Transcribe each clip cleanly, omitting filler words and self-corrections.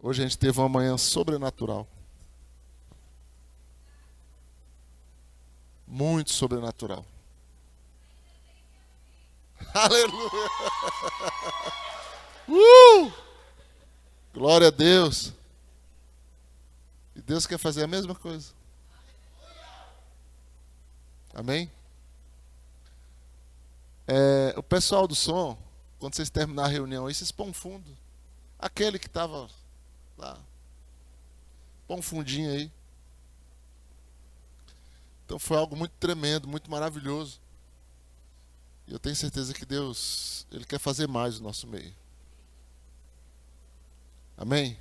Hoje a gente teve uma manhã sobrenatural. Muito sobrenatural. Aleluia! Glória a Deus! E Deus quer fazer a mesma coisa. Amém? O pessoal do som, quando vocês terminar a reunião aí, vocês põem um fundo. Aquele que estava lá. Põe um fundinho aí. Então foi algo muito tremendo, muito maravilhoso. E eu tenho certeza que Deus, Ele quer fazer mais no nosso meio. Amém?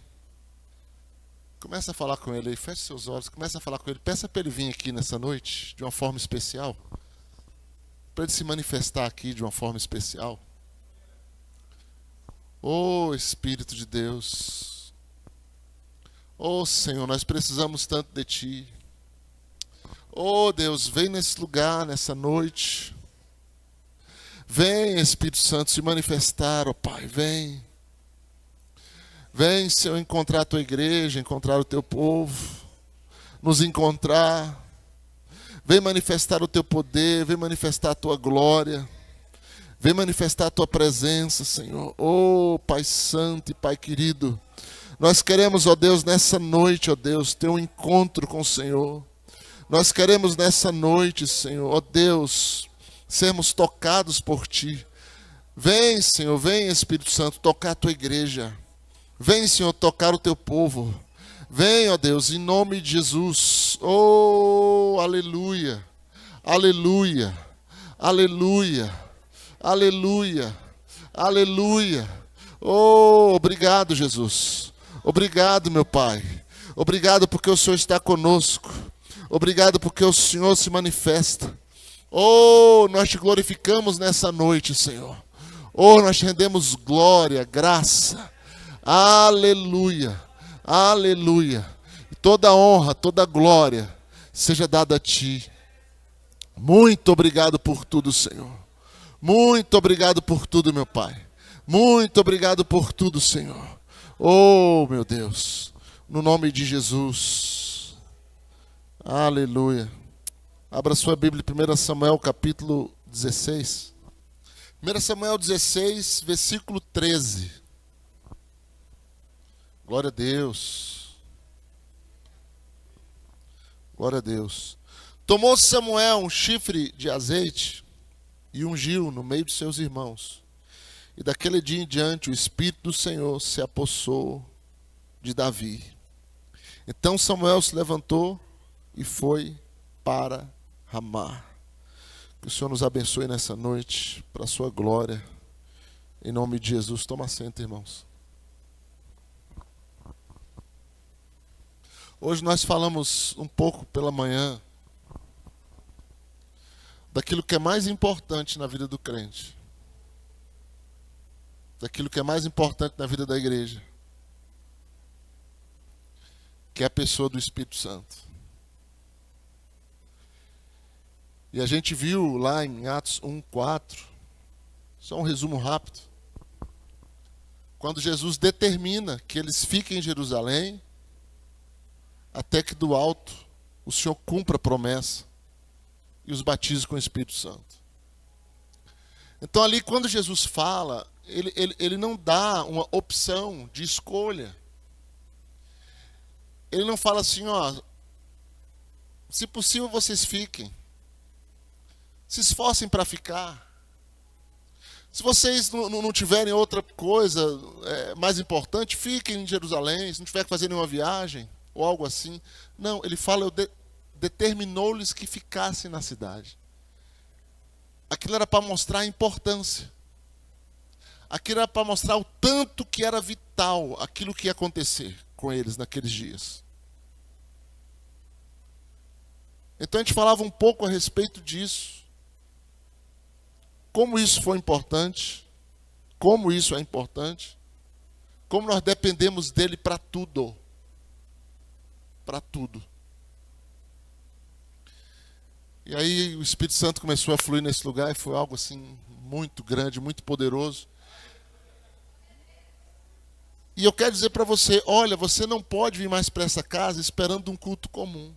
Começa a falar com Ele aí, feche seus olhos, começa a falar com Ele. Peça para Ele vir aqui nessa noite, de uma forma especial. Para Ele se manifestar aqui de uma forma especial. Oh Espírito de Deus. Oh Senhor, nós precisamos tanto de Ti. Oh Deus, vem nesse lugar, nessa noite. Vem, Espírito Santo, se manifestar, ó Pai, vem. Vem, Senhor, encontrar a Tua igreja, encontrar o Teu povo, nos encontrar. Vem manifestar o Teu poder, vem manifestar a Tua glória. Vem manifestar a Tua presença, Senhor. Oh, Pai Santo e Pai querido, nós queremos, ó Deus, nessa noite, ó Deus, ter um encontro com o Senhor. Nós queremos nessa noite, Senhor, ó Deus, sermos tocados por Ti. Vem, Senhor, vem, Espírito Santo, tocar a Tua igreja. Vem, Senhor, tocar o Teu povo. Vem, ó Deus, em nome de Jesus. Oh, aleluia, aleluia, aleluia, aleluia, aleluia. Oh, obrigado, Jesus. Obrigado, meu Pai. Obrigado porque o Senhor está conosco. Obrigado porque o Senhor se manifesta. Oh, nós te glorificamos nessa noite, Senhor. Oh, nós te rendemos glória, graça. Aleluia, aleluia. E toda honra, toda glória seja dada a Ti. Muito obrigado por tudo, Senhor. Muito obrigado por tudo, meu Pai. Muito obrigado por tudo, Senhor. Oh, meu Deus. No nome de Jesus. Aleluia. Abra sua Bíblia em 1 Samuel capítulo 16. 1 Samuel 16, versículo 13. Glória a Deus. Glória a Deus. Tomou Samuel um chifre de azeite e ungiu no meio de seus irmãos. E daquele dia em diante o Espírito do Senhor se apossou de Davi. Então Samuel se levantou e foi para Ramá. Que o Senhor nos abençoe nessa noite, para a sua glória. Em nome de Jesus, toma assento, irmãos. Hoje nós falamos um pouco pela manhã daquilo que é mais importante na vida do crente. Daquilo que é mais importante na vida da igreja. Que é a pessoa do Espírito Santo. E a gente viu lá em Atos 1:4, só um resumo rápido, quando Jesus determina que eles fiquem em Jerusalém, até que do alto o Senhor cumpra a promessa e os batize com o Espírito Santo. Então ali quando Jesus fala, ele não dá uma opção de escolha. Ele não fala assim, ó, se possível vocês fiquem. Se esforcem para ficar. Se vocês não tiverem outra coisa mais importante, fiquem em Jerusalém, se não tiver que fazer nenhuma viagem, ou algo assim. Não, ele fala, determinou-lhes que ficassem na cidade. Aquilo era para mostrar a importância. Aquilo era para mostrar o tanto que era vital aquilo que ia acontecer com eles naqueles dias. Então a gente falava um pouco a respeito disso. Como isso foi importante, como isso é importante, como nós dependemos dele para tudo. Para tudo. E aí o Espírito Santo começou a fluir nesse lugar e foi algo assim muito grande, muito poderoso. E eu quero dizer para você, olha, você não pode vir mais para essa casa esperando um culto comum.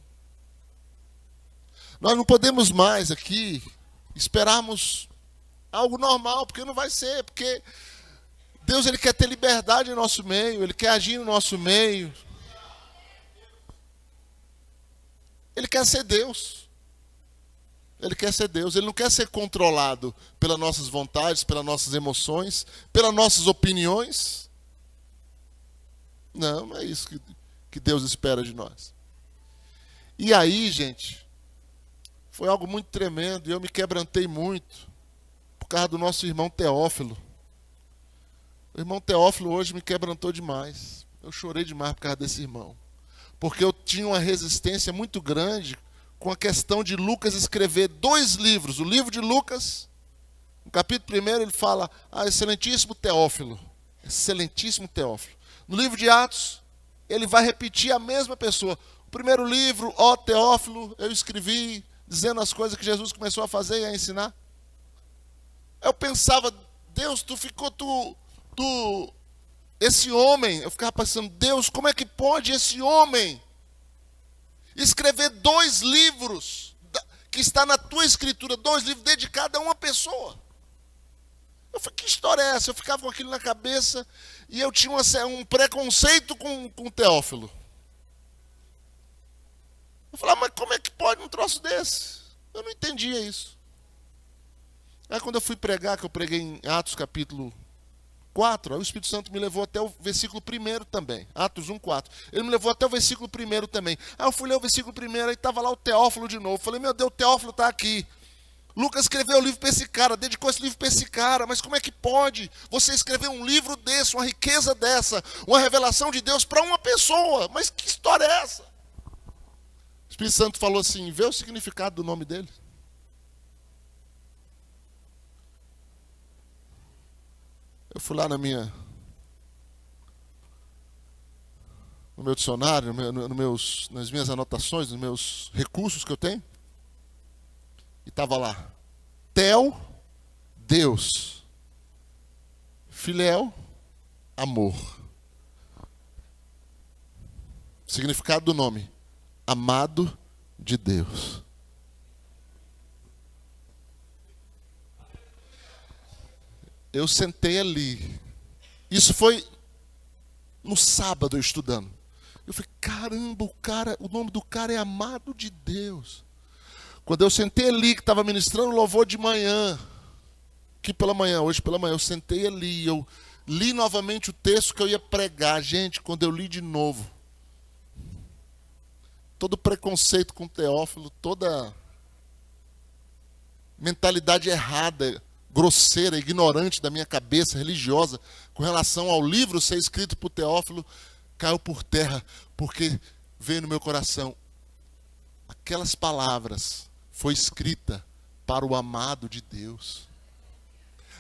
Nós não podemos mais aqui esperarmos algo normal, porque não vai ser, porque Deus ele quer ter liberdade no nosso meio, Ele quer agir no nosso meio. Ele quer ser Deus. Ele quer ser Deus. Ele não quer ser controlado pelas nossas vontades, pelas nossas emoções, pelas nossas opiniões. Não é isso que Deus espera de nós. E aí, gente, foi algo muito tremendo e eu me quebrantei muito por causa do nosso irmão Teófilo. O irmão Teófilo hoje me quebrantou demais. Eu chorei demais por causa desse irmão. Porque eu tinha uma resistência muito grande com a questão de Lucas escrever 2 livros. O livro de Lucas, no capítulo 1, ele fala, excelentíssimo Teófilo. Excelentíssimo Teófilo. No livro de Atos, ele vai repetir a mesma pessoa. O primeiro livro, ó Teófilo, eu escrevi, dizendo as coisas que Jesus começou a fazer e a ensinar. Eu pensava, Deus, esse homem, eu ficava pensando, Deus, como é que pode esse homem escrever 2 livros, que está na tua escritura, 2 livros dedicados a uma pessoa? Eu falei, que história é essa? Eu ficava com aquilo na cabeça e eu tinha um preconceito com Teófilo. Eu falava, mas como é que pode um troço desse? Eu não entendia isso. Aí quando eu fui pregar, que eu preguei em Atos capítulo 4, aí o Espírito Santo me levou até o versículo 1 também. Atos 1, 4. Ele me levou até o versículo 1 também. Aí eu fui ler o versículo 1, aí estava lá o Teófilo de novo. Falei, meu Deus, o Teófilo está aqui. Lucas escreveu o livro para esse cara, dedicou esse livro para esse cara. Mas como é que pode você escrever um livro desse, uma riqueza dessa, uma revelação de Deus para uma pessoa? Mas que história é essa? O Espírito Santo falou assim, vê o significado do nome dele. Eu fui lá no meu dicionário, nas minhas anotações, nos meus recursos que eu tenho. E estava lá. Tel, Deus. Filéu, amor. Significado do nome. Amado de Deus. Eu sentei ali. Isso foi no sábado eu estudando. Eu falei, caramba, o nome do cara é amado de Deus. Quando eu sentei ali, que estava ministrando louvor de manhã, hoje pela manhã, eu sentei ali, eu li novamente o texto que eu ia pregar. Gente, quando eu li de novo, todo preconceito com Teófilo, toda mentalidade errada, grosseira, ignorante da minha cabeça religiosa com relação ao livro ser escrito por Teófilo, caiu por terra, porque veio no meu coração, aquelas palavras foi escrita para o amado de Deus.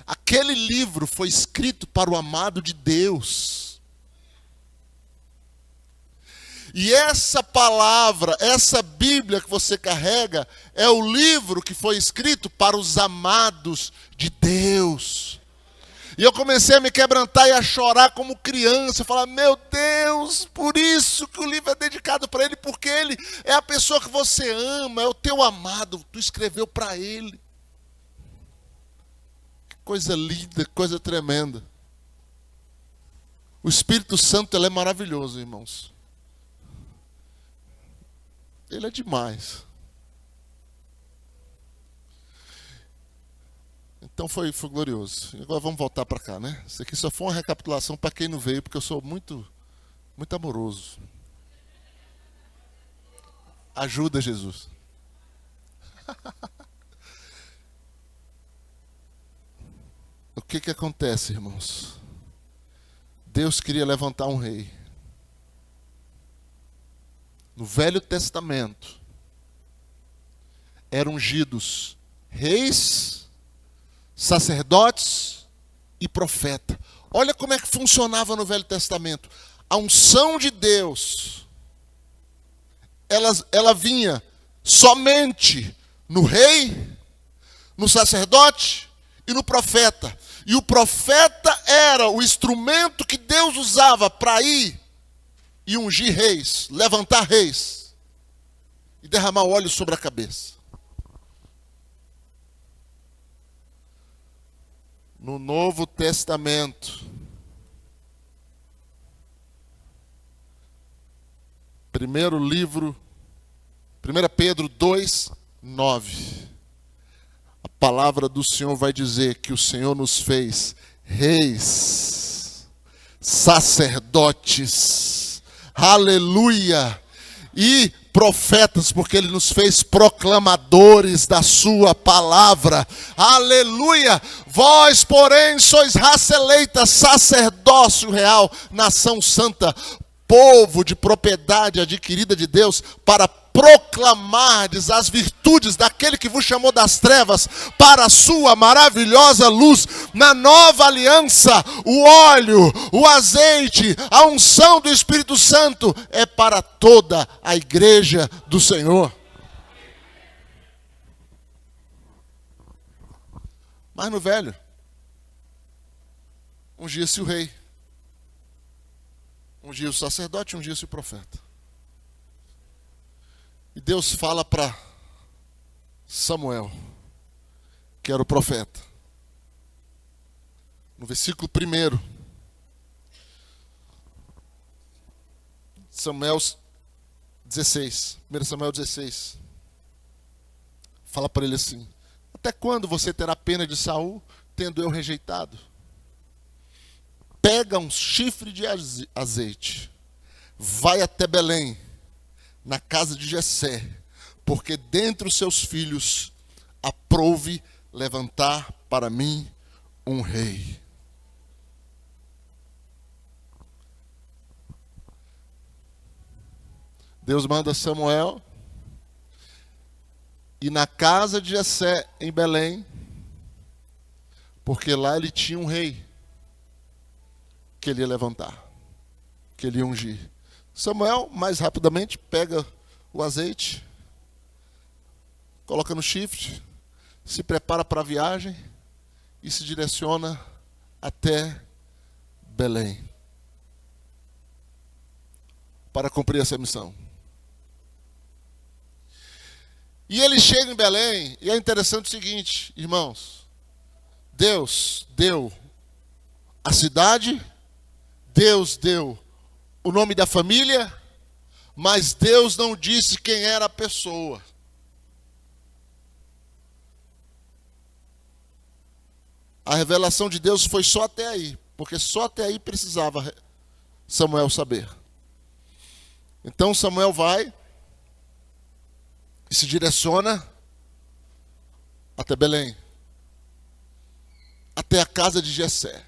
Aquele livro foi escrito para o amado de Deus. E essa palavra, essa Bíblia que você carrega, é o livro que foi escrito para os amados de Deus. E eu comecei a me quebrantar e a chorar como criança, falar, meu Deus, por isso que o livro é dedicado para ele, porque ele é a pessoa que você ama, é o teu amado, tu escreveu para ele. Que coisa linda, que coisa tremenda. O Espírito Santo, ele é maravilhoso, irmãos. Ele é demais. Então foi glorioso. Agora vamos voltar para cá, né? Isso aqui só foi uma recapitulação para quem não veio, porque eu sou muito, muito amoroso. Ajuda, Jesus. O que acontece, irmãos? Deus queria levantar um rei. No Velho Testamento, eram ungidos reis, sacerdotes e profeta. Olha como é que funcionava no Velho Testamento. A unção de Deus, ela vinha somente no rei, no sacerdote e no profeta. E o profeta era o instrumento que Deus usava para ir e ungir reis, levantar reis e derramar óleo sobre a cabeça. No Novo Testamento, 1 Pedro 2, 9. A palavra do Senhor vai dizer que o Senhor nos fez reis, sacerdotes, aleluia, e profetas, porque Ele nos fez proclamadores da sua palavra, aleluia. Vós, porém, sois raça eleita, sacerdócio real, nação santa, povo de propriedade adquirida de Deus, para proclamardes as virtudes daquele que vos chamou das trevas para a sua maravilhosa luz. Na nova aliança, o óleo, o azeite, a unção do Espírito Santo é para toda a igreja do Senhor. Mas no velho, ungia-se o rei, ungia o sacerdote, ungia-se o profeta. E Deus fala para Samuel, que era o profeta. No versículo 1, Samuel 16, 1 Samuel 16, fala para ele assim: até quando você terá pena de Saul, tendo eu rejeitado? Pega um chifre de azeite, vai até Belém, na casa de Jessé, porque dentre os seus filhos aprouve levantar para mim um rei. Deus manda Samuel ir na casa de Jessé em Belém, porque lá ele tinha um rei que ele ia levantar, que ele ia ungir. Samuel, mais rapidamente, pega o azeite, coloca no chifre, se prepara para a viagem e se direciona até Belém para cumprir essa missão. E ele chega em Belém, e é interessante o seguinte, irmãos: Deus deu a cidade, Deus deu o nome da família, mas Deus não disse quem era a pessoa. A revelação de Deus foi só até aí, porque só até aí precisava Samuel saber. Então Samuel vai e se direciona até Belém, até a casa de Jessé.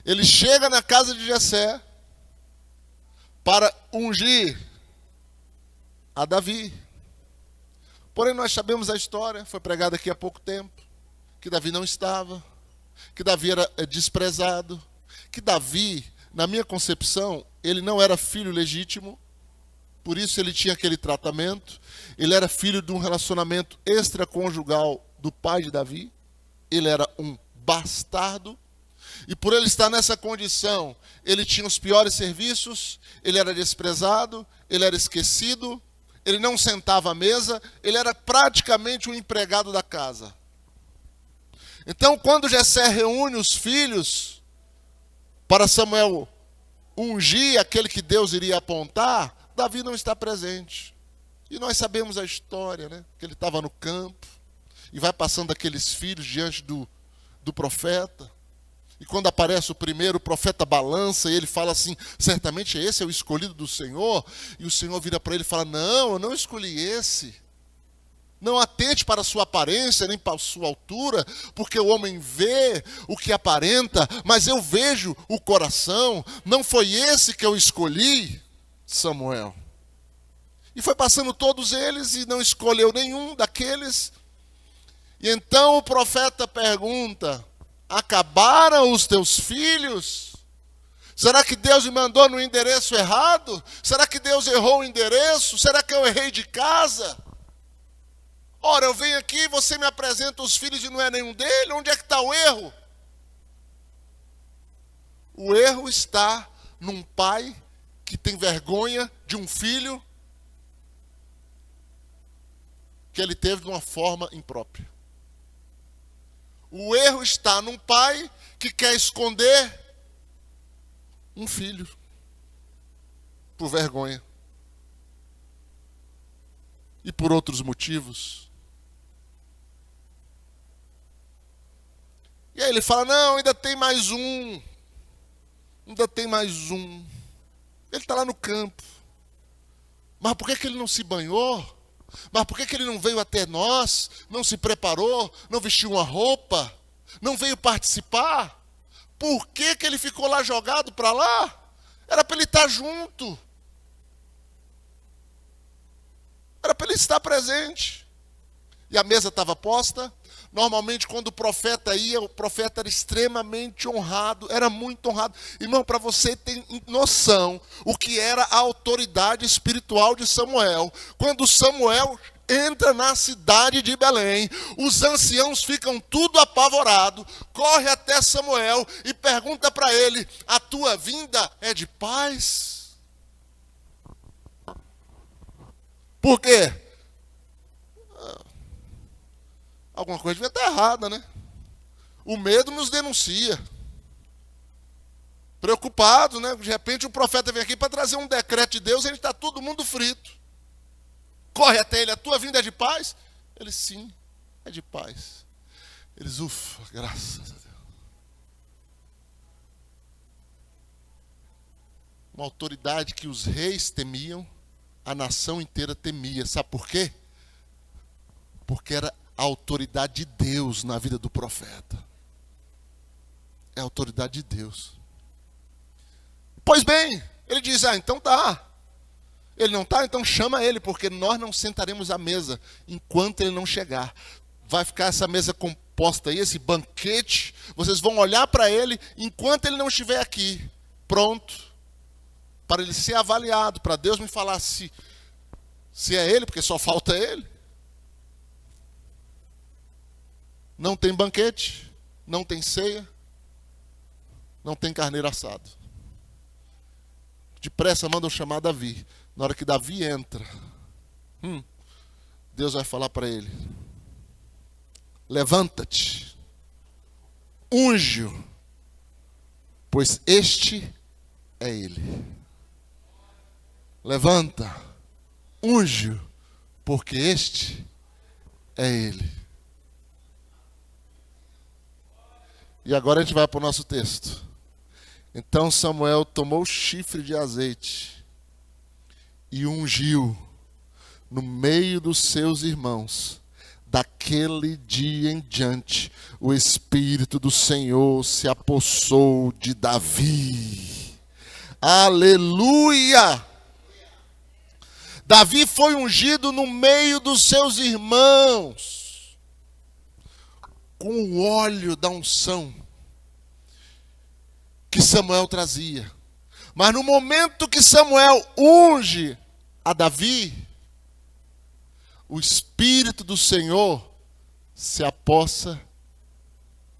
Ele chega na casa de Jessé para ungir a Davi. Porém, nós sabemos a história, foi pregada aqui há pouco tempo, que Davi não estava, que Davi era desprezado, que Davi, na minha concepção, ele não era filho legítimo, por isso ele tinha aquele tratamento. Ele era filho de um relacionamento extraconjugal do pai de Davi, ele era um bastardo. E por ele estar nessa condição, ele tinha os piores serviços, ele era desprezado, ele era esquecido, ele não sentava à mesa, ele era praticamente um empregado da casa. Então, quando Jessé reúne os filhos para Samuel ungir aquele que Deus iria apontar, Davi não está presente. E nós sabemos a história, né? Que ele estava no campo e vai passando aqueles filhos diante do profeta. E quando aparece o primeiro, o profeta balança e ele fala assim: certamente esse é o escolhido do Senhor. E o Senhor vira para ele e fala: não, eu não escolhi esse. Não atente para a sua aparência, nem para a sua altura, porque o homem vê o que aparenta, mas eu vejo o coração. Não foi esse que eu escolhi, Samuel. E foi passando todos eles e não escolheu nenhum daqueles. E então o profeta pergunta: acabaram os teus filhos? Será que Deus me mandou no endereço errado? Será que Deus errou o endereço? Será que eu errei de casa? Ora, eu venho aqui, você me apresenta os filhos e não é nenhum dele, onde é que está o erro? O erro está num pai que tem vergonha de um filho que ele teve de uma forma imprópria. O erro está num pai que quer esconder um filho por vergonha e por outros motivos. E aí ele fala, não, ainda tem mais um. Ainda tem mais um. Ele está lá no campo. Mas por que ele não se banhou? Mas por que ele não veio até nós? Não se preparou? Não vestiu uma roupa? Não veio participar? Por que ele ficou lá jogado para lá? Era para ele estar junto. Era para ele estar presente. E a mesa estava posta. Normalmente, quando o profeta ia, o profeta era extremamente honrado, era muito honrado. Irmão, para você ter noção o que era a autoridade espiritual de Samuel, quando Samuel entra na cidade de Belém, os anciãos ficam tudo apavorados, corre até Samuel e pergunta para ele, a tua vinda é de paz? Por quê? Alguma coisa devia estar errada, né? O medo nos denuncia. Preocupado, né? De repente o profeta vem aqui para trazer um decreto de Deus e a gente está todo mundo frito. Corre até ele, a tua vinda é de paz? Ele, sim, é de paz. Eles, ufa, graças a Deus. Uma autoridade que os reis temiam, a nação inteira temia. Sabe por quê? Porque era a autoridade de Deus na vida do profeta. É a autoridade de Deus. Pois bem, ele diz, então tá. Ele não está, então chama ele, porque nós não sentaremos à mesa enquanto ele não chegar. Vai ficar essa mesa composta aí, esse banquete, vocês vão olhar para ele enquanto ele não estiver aqui, pronto, para ele ser avaliado, para Deus me falar se é ele, porque só falta ele. Não tem banquete, não tem ceia, não tem carneiro assado. Depressa mandam chamar Davi. Na hora que Davi entra, Deus vai falar para ele, levanta-te, unge-o, pois este é ele. Levanta, unge-o, porque este é ele. E agora a gente vai para o nosso texto. Então Samuel tomou o chifre de azeite e ungiu no meio dos seus irmãos. Daquele dia em diante, o Espírito do Senhor se apossou de Davi. Aleluia! Davi foi ungido no meio dos seus irmãos, com o óleo da unção que Samuel trazia. Mas no momento que Samuel unge a Davi, o Espírito do Senhor se apossa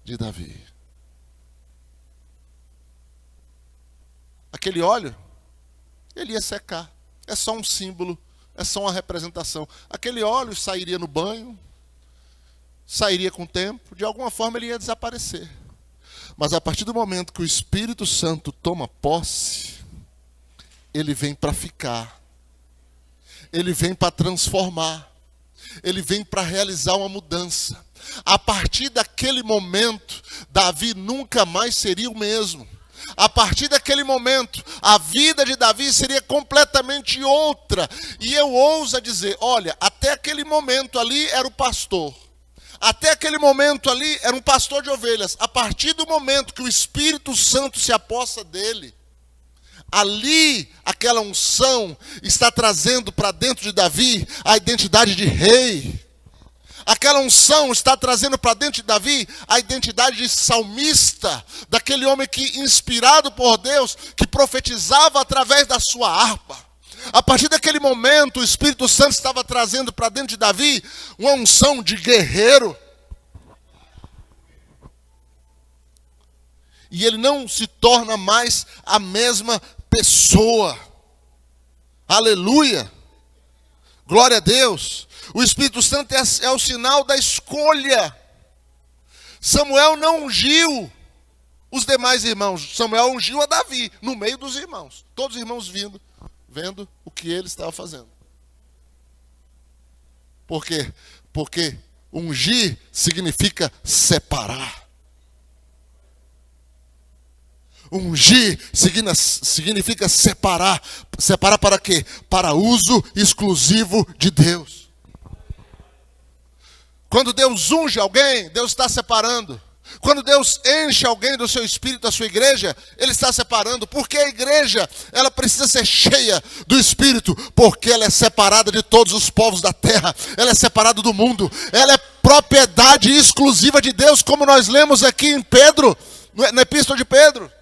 de Davi. Aquele óleo, ele ia secar. É só um símbolo, é só uma representação. Aquele óleo sairia no banho, sairia com o tempo, de alguma forma ele ia desaparecer. Mas a partir do momento que o Espírito Santo toma posse, ele vem para ficar. Ele vem para transformar. Ele vem para realizar uma mudança. A partir daquele momento, Davi nunca mais seria o mesmo. A partir daquele momento, a vida de Davi seria completamente outra. E eu ouso dizer, olha, até aquele momento ali era o pastor. Até aquele momento ali era um pastor de ovelhas. A partir do momento que o Espírito Santo se apossa dele, ali aquela unção está trazendo para dentro de Davi a identidade de rei. Aquela unção está trazendo para dentro de Davi a identidade de salmista, daquele homem que, inspirado por Deus, que profetizava através da sua harpa. A partir daquele momento, o Espírito Santo estava trazendo para dentro de Davi uma unção de guerreiro. E ele não se torna mais a mesma pessoa. Aleluia! Glória a Deus! O Espírito Santo é o sinal da escolha. Samuel não ungiu os demais irmãos. Samuel ungiu a Davi, no meio dos irmãos. Todos os irmãos vendo o que ele estava fazendo. Por quê? Porque ungir significa separar. Ungir significa separar. Separar para quê? Para uso exclusivo de Deus. Quando Deus unge alguém, Deus está separando. Quando Deus enche alguém do seu espírito, da sua igreja, Ele está separando. Porque a igreja, ela precisa ser cheia do Espírito. Porque ela é separada de todos os povos da terra. Ela é separada do mundo. Ela é propriedade exclusiva de Deus, como nós lemos aqui em Pedro, na Epístola de Pedro.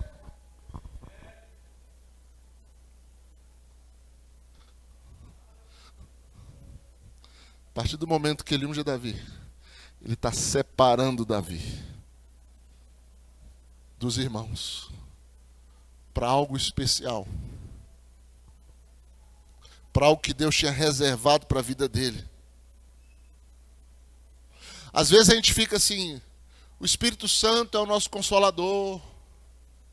A partir do momento que ele unge Davi, ele está separando Davi dos irmãos para algo especial, para algo que Deus tinha reservado para a vida dele. Às vezes a gente fica assim, o Espírito Santo é o nosso consolador,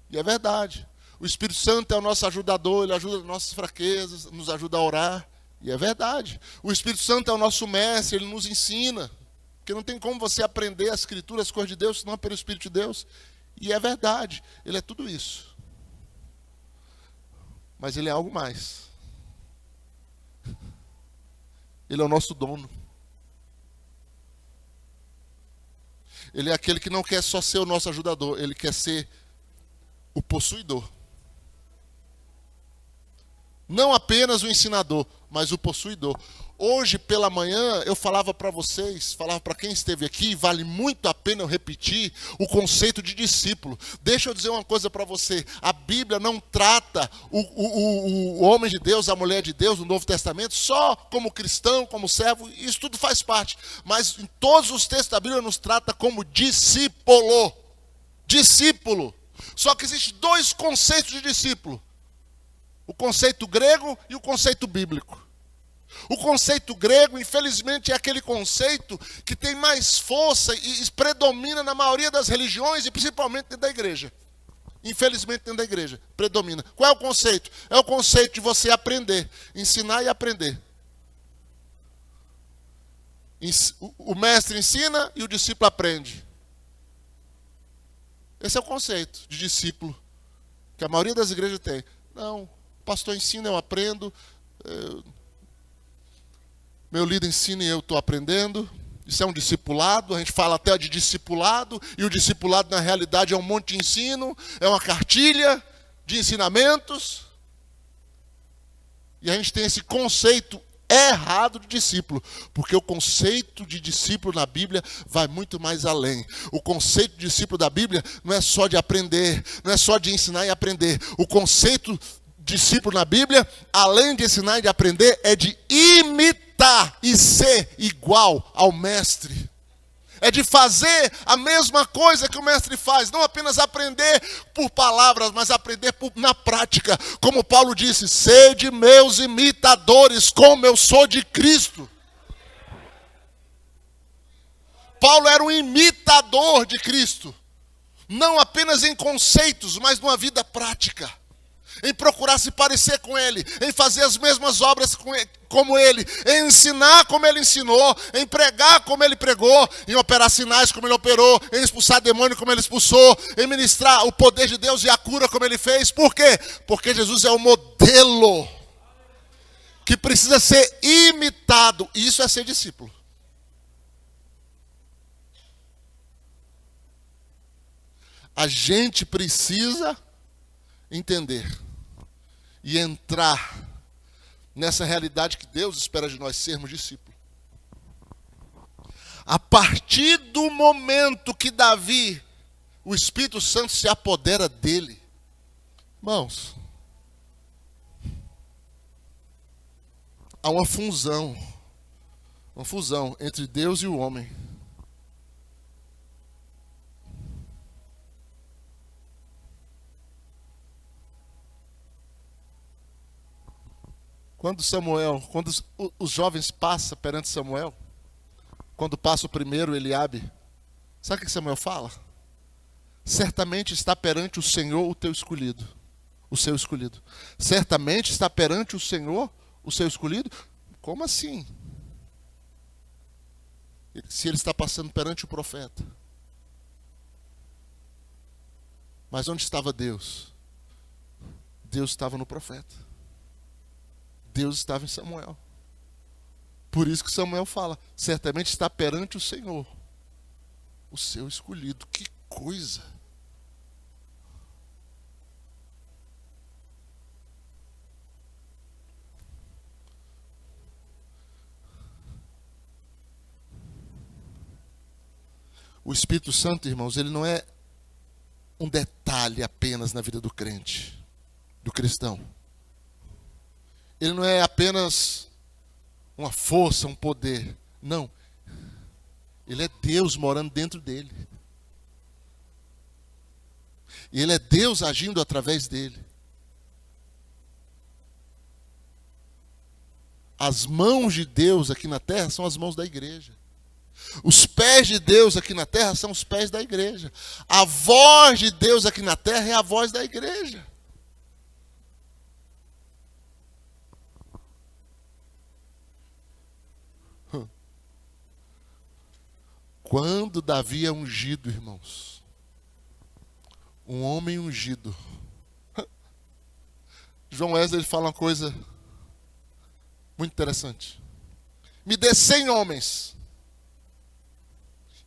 e é verdade. O Espírito Santo é o nosso ajudador, ele ajuda nas nossas fraquezas, nos ajuda a orar, e é verdade. O Espírito Santo é o nosso mestre, ele nos ensina, porque não tem como você aprender a Escritura, as coisas de Deus, senão pelo Espírito de Deus. E é verdade, ele é tudo isso. Mas ele é algo mais. Ele é o nosso dono. Ele é aquele que não quer só ser o nosso ajudador, ele quer ser o possuidor. Não apenas o ensinador, mas o possuidor. Hoje pela manhã eu falava para vocês, falava para quem esteve aqui, vale muito a pena eu repetir o conceito de discípulo. Deixa eu dizer uma coisa para você, a Bíblia não trata o homem de Deus, a mulher de Deus no Novo Testamento só como cristão, como servo, isso tudo faz parte. Mas em todos os textos da Bíblia nos trata como discípulo. Discípulo. Só que existem dois conceitos de discípulo. O conceito grego e o conceito bíblico. O conceito grego, infelizmente, é aquele conceito que tem mais força e predomina na maioria das religiões e principalmente dentro da igreja. Infelizmente, dentro da igreja, predomina. Qual é o conceito? É o conceito de você aprender, ensinar e aprender. O mestre ensina e o discípulo aprende. Esse é o conceito de discípulo que a maioria das igrejas tem. Não, o pastor ensina, eu aprendo. Meu líder ensina e eu estou aprendendo. Isso é um discipulado, a gente fala até de discipulado, e o discipulado na realidade é um monte de ensino, é uma cartilha de ensinamentos. E a gente tem esse conceito errado de discípulo, porque o conceito de discípulo na Bíblia vai muito mais além. O conceito de discípulo da Bíblia não é só de aprender, não é só de ensinar e aprender. O conceito de discípulo na Bíblia, além de ensinar e de aprender, é de imitar e ser igual ao mestre. É de fazer a mesma coisa que o mestre faz. Não apenas aprender por palavras, mas aprender na prática. Como Paulo disse, sede meus imitadores, como eu sou de Cristo. Paulo era um imitador de Cristo. Não apenas em conceitos, mas numa vida prática. Em procurar se parecer com ele, em fazer as mesmas obras como ele, em ensinar como ele ensinou, em pregar como ele pregou, em operar sinais como ele operou, em expulsar demônio como ele expulsou, em ministrar o poder de Deus e a cura como ele fez. Por quê? Porque Jesus é o modelo que precisa ser imitado. E isso é ser discípulo. A gente precisa entender e entrar nessa realidade que Deus espera de nós sermos discípulos. A partir do momento que Davi, o Espírito Santo se apodera dele, irmãos, há uma fusão entre Deus e o homem. Quando os jovens passam perante Samuel, quando passa o primeiro, Eliabe, sabe o que Samuel fala? Certamente está perante o Senhor o teu escolhido, o seu escolhido. Certamente está perante o Senhor o seu escolhido? Como assim? Se ele está passando perante o profeta. Mas onde estava Deus? Deus estava no profeta. Deus estava em Samuel. Por isso que Samuel fala, certamente está perante o Senhor, o seu escolhido. Que coisa! O Espírito Santo, irmãos, ele não é um detalhe apenas na vida do crente, do cristão. Ele não é apenas uma força, um poder. Não. Ele é Deus morando dentro dele. E ele é Deus agindo através dele. As mãos de Deus aqui na terra são as mãos da igreja. Os pés de Deus aqui na terra são os pés da igreja. A voz de Deus aqui na terra é a voz da igreja. Quando Davi é ungido, irmãos, um homem ungido, João Wesley fala uma coisa muito interessante. Me dê 100 homens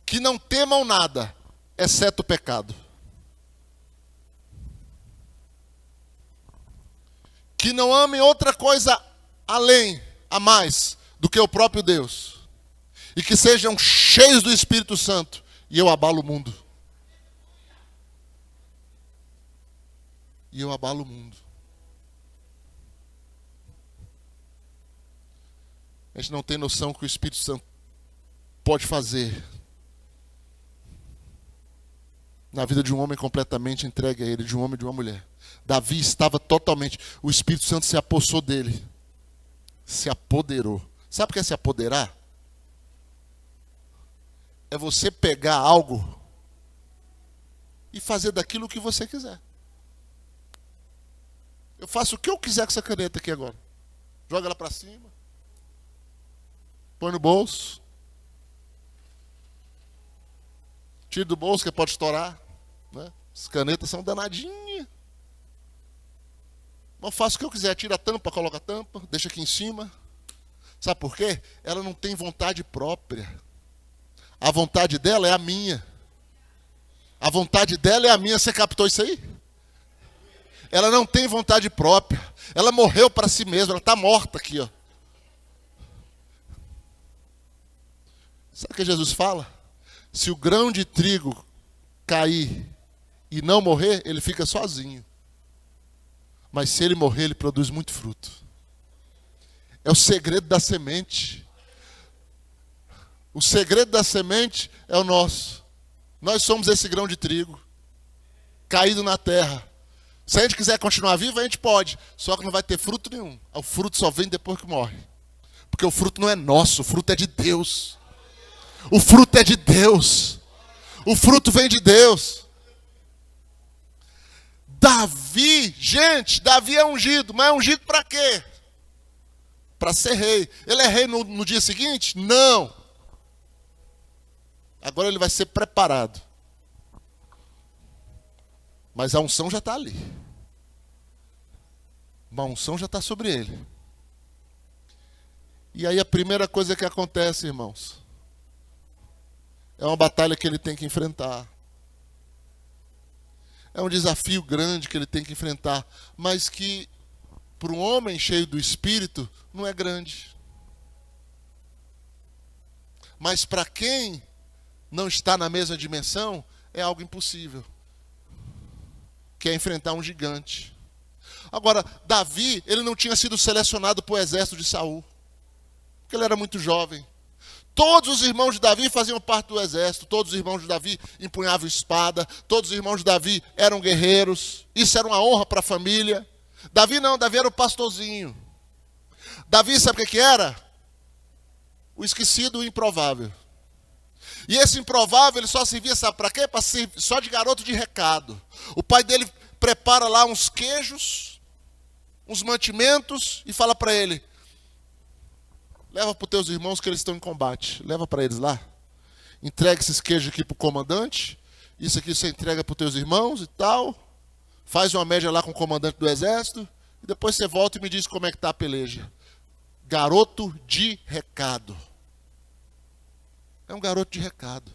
que não temam nada, exceto o pecado. Que não amem outra coisa além, a mais, do que o próprio Deus. E que sejam cheios do Espírito Santo, e eu abalo o mundo. E eu abalo o mundo. A gente não tem noção que o Espírito Santo pode fazer na vida de um homem completamente entregue a ele, de um homem e de uma mulher. Davi estava totalmente, o Espírito Santo se apossou dele, se apoderou. Sabe o que é se apoderar? É você pegar algo e fazer daquilo o que você quiser. Eu faço o que eu quiser com essa caneta aqui agora. Joga ela para cima. Põe no bolso. Tira do bolso que pode estourar. Né? As canetas são danadinhas. Eu faço o que eu quiser. Tira a tampa, coloca a tampa. Deixa aqui em cima. Sabe por quê? Ela não tem vontade própria. A vontade dela é a minha. A vontade dela é a minha. Você captou isso aí? Ela não tem vontade própria. Ela morreu para si mesma. Ela está morta aqui, ó. Sabe o que Jesus fala? Se o grão de trigo cair e não morrer, ele fica sozinho. Mas se ele morrer, ele produz muito fruto. É o segredo da semente. O segredo da semente é o nosso. Nós somos esse grão de trigo, caído na terra. Se a gente quiser continuar vivo, a gente pode. Só que não vai ter fruto nenhum. O fruto só vem depois que morre. Porque o fruto não é nosso, o fruto é de Deus. O fruto é de Deus. O fruto vem de Deus. Davi, gente, Davi é ungido. Mas é ungido para quê? Para ser rei. Ele é rei no dia seguinte? Não. Agora ele vai ser preparado. Mas a unção já está ali. A unção já está sobre ele. E aí a primeira coisa que acontece, irmãos, é uma batalha que ele tem que enfrentar. É um desafio grande que ele tem que enfrentar, mas que para um homem cheio do Espírito não é grande. Mas para quem não está na mesma dimensão, é algo impossível. Que é enfrentar um gigante. Agora, Davi, ele não tinha sido selecionado para o exército de Saul. porque ele era muito jovem. Todos os irmãos de Davi faziam parte do exército, todos os irmãos de Davi empunhavam espada, todos os irmãos de Davi eram guerreiros, isso era uma honra para a família. Davi não, Davi era o pastorzinho. Davi sabe o que era? O esquecido, o improvável. E esse improvável, ele só servia, sabe para quê? Para ser só de garoto de recado. O pai dele prepara lá uns queijos, uns mantimentos e fala para ele: leva para os teus irmãos que eles estão em combate. Leva para eles lá. Entrega esses queijos aqui para o comandante. Isso aqui você entrega para os teus irmãos e tal. Faz uma média lá com o comandante do exército. E depois você volta e me diz como é que está a peleja. Garoto de recado. É um garoto de recado.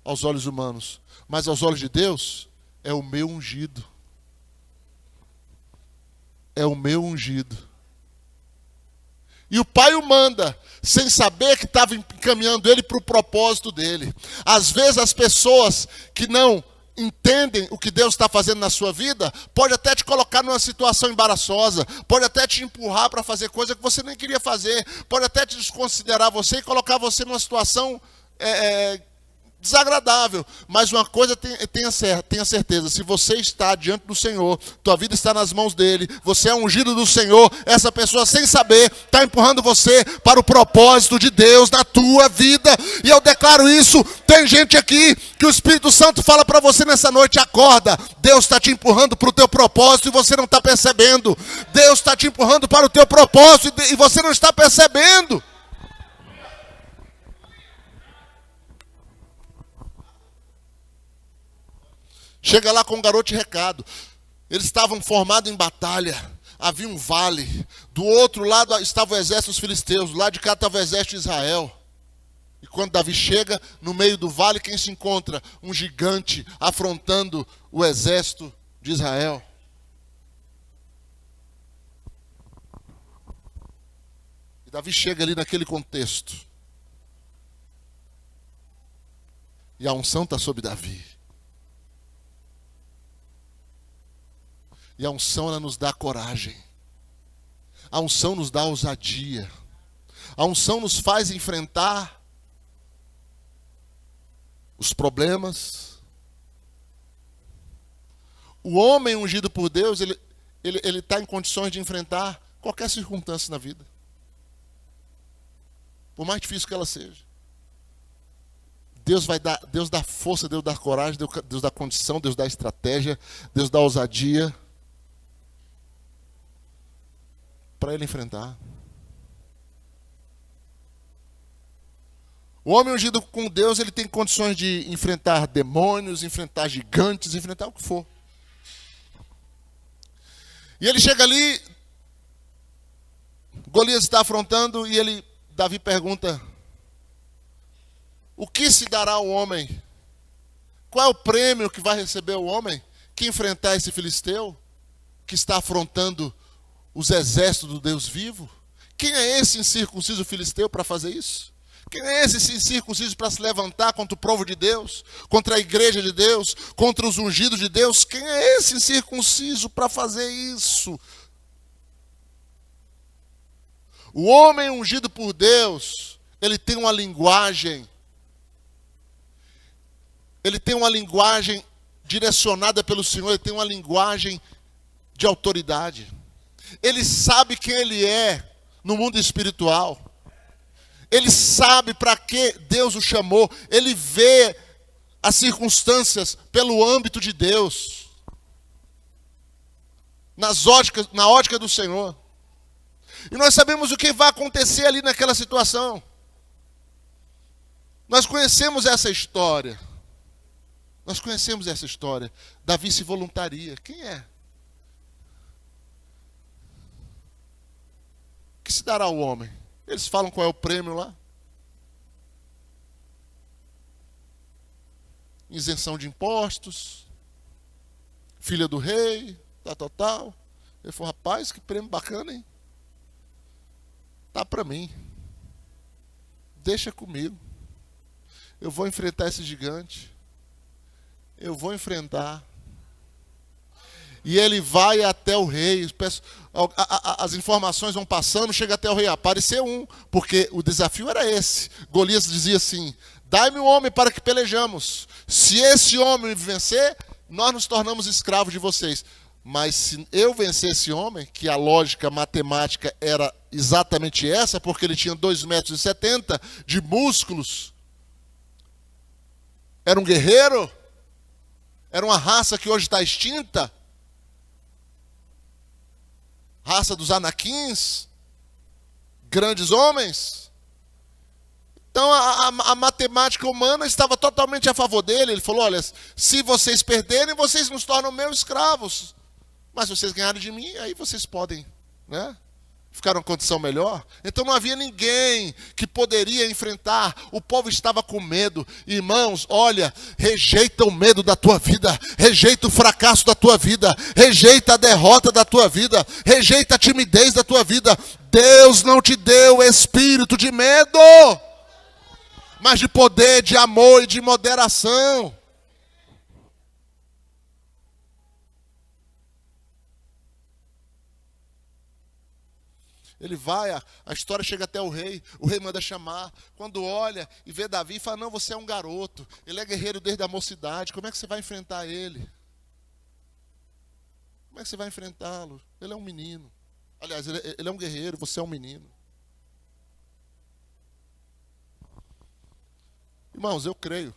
Aos olhos humanos. Mas aos olhos de Deus, é o meu ungido. É o meu ungido. E o pai o manda, sem saber que estava encaminhando ele para o propósito dele. Às vezes as pessoas que não entendem o que Deus está fazendo na sua vida, pode até te colocar numa situação embaraçosa, pode até te empurrar para fazer coisa que você nem queria fazer, pode até te desconsiderar você e colocar você numa situação desagradável. Mas uma coisa tenha certeza: se você está diante do Senhor, tua vida está nas mãos dele, você é ungido do Senhor, essa pessoa sem saber está empurrando você para o propósito de Deus na tua vida. E eu declaro isso. Tem gente aqui que o Espírito Santo fala para você nessa noite: acorda, Deus está te empurrando para o teu propósito e você não está percebendo. Deus está te empurrando para o teu propósito e você não está percebendo. Chega lá com um garoto de recado. Eles estavam formados em batalha. Havia um vale. Do outro lado estava o exército dos filisteus. Do lado de cá estava o exército de Israel. E quando Davi chega, no meio do vale, quem se encontra? Um gigante afrontando o exército de Israel. E Davi chega ali naquele contexto. E a unção está sobre Davi. E a unção, ela nos dá coragem. A unção nos dá ousadia. A unção nos faz enfrentar os problemas. O homem ungido por Deus, ele está em condições de enfrentar qualquer circunstância na vida. Por mais difícil que ela seja. Deus dá força, Deus dá coragem, Deus dá condição, Deus dá estratégia, Deus dá ousadia para ele enfrentar. O homem ungido com Deus, ele tem condições de enfrentar demônios, enfrentar gigantes, enfrentar o que for. E ele chega ali, Golias está afrontando e Davi pergunta: o que se dará ao homem? Qual é o prêmio que vai receber o homem que enfrentar esse filisteu que está afrontando os exércitos do Deus vivo? Quem é esse incircunciso filisteu para fazer isso? Quem é esse incircunciso para se levantar contra o povo de Deus, contra a igreja de Deus, contra os ungidos de Deus? Quem é esse incircunciso para fazer isso? O homem ungido por Deus, ele tem uma linguagem direcionada pelo Senhor, ele tem uma linguagem de autoridade. Ele sabe quem ele é no mundo espiritual. Ele sabe para que Deus o chamou. Ele vê as circunstâncias pelo âmbito de Deus. Na ótica do Senhor. E nós sabemos o que vai acontecer ali naquela situação. Nós conhecemos essa história. Davi se voluntaria. Quem é? O que se dará ao homem? Eles falam qual é o prêmio lá. Isenção de impostos. Filha do rei. Tal. Ele falou: rapaz, que prêmio bacana, hein? Tá para mim. Deixa comigo. Eu vou enfrentar esse gigante. Eu vou enfrentar. E ele vai até o rei. As informações vão passando, chega até o rei. Apareceu um, porque o desafio era esse. Golias dizia assim: dai-me um homem para que pelejamos. Se esse homem me vencer, nós nos tornamos escravos de vocês. Mas se eu vencer esse homem, que a lógica matemática era exatamente essa, porque ele tinha 2,70 metros de músculos, era um guerreiro, era uma raça que hoje está extinta, raça dos Anaquins, grandes homens. Então a matemática humana estava totalmente a favor dele. Ele falou: olha, se vocês perderem, vocês nos tornam meus escravos. Mas se vocês ganharem de mim, aí vocês podem, né, ficar numa condição melhor. Então não havia ninguém que poderia enfrentar. O povo estava com medo. Irmãos, olha, rejeita o medo da tua vida, rejeita o fracasso da tua vida, rejeita a derrota da tua vida, rejeita a timidez da tua vida. Deus não te deu espírito de medo, mas de poder, de amor e de moderação. Ele vai, a história chega até o rei manda chamar. Quando olha e vê Davi, fala: não, você é um garoto, ele é guerreiro desde a mocidade, como é que você vai enfrentar ele? Como é que você vai enfrentá-lo? Ele é um menino. Aliás, ele é um guerreiro, você é um menino. Irmãos, eu creio.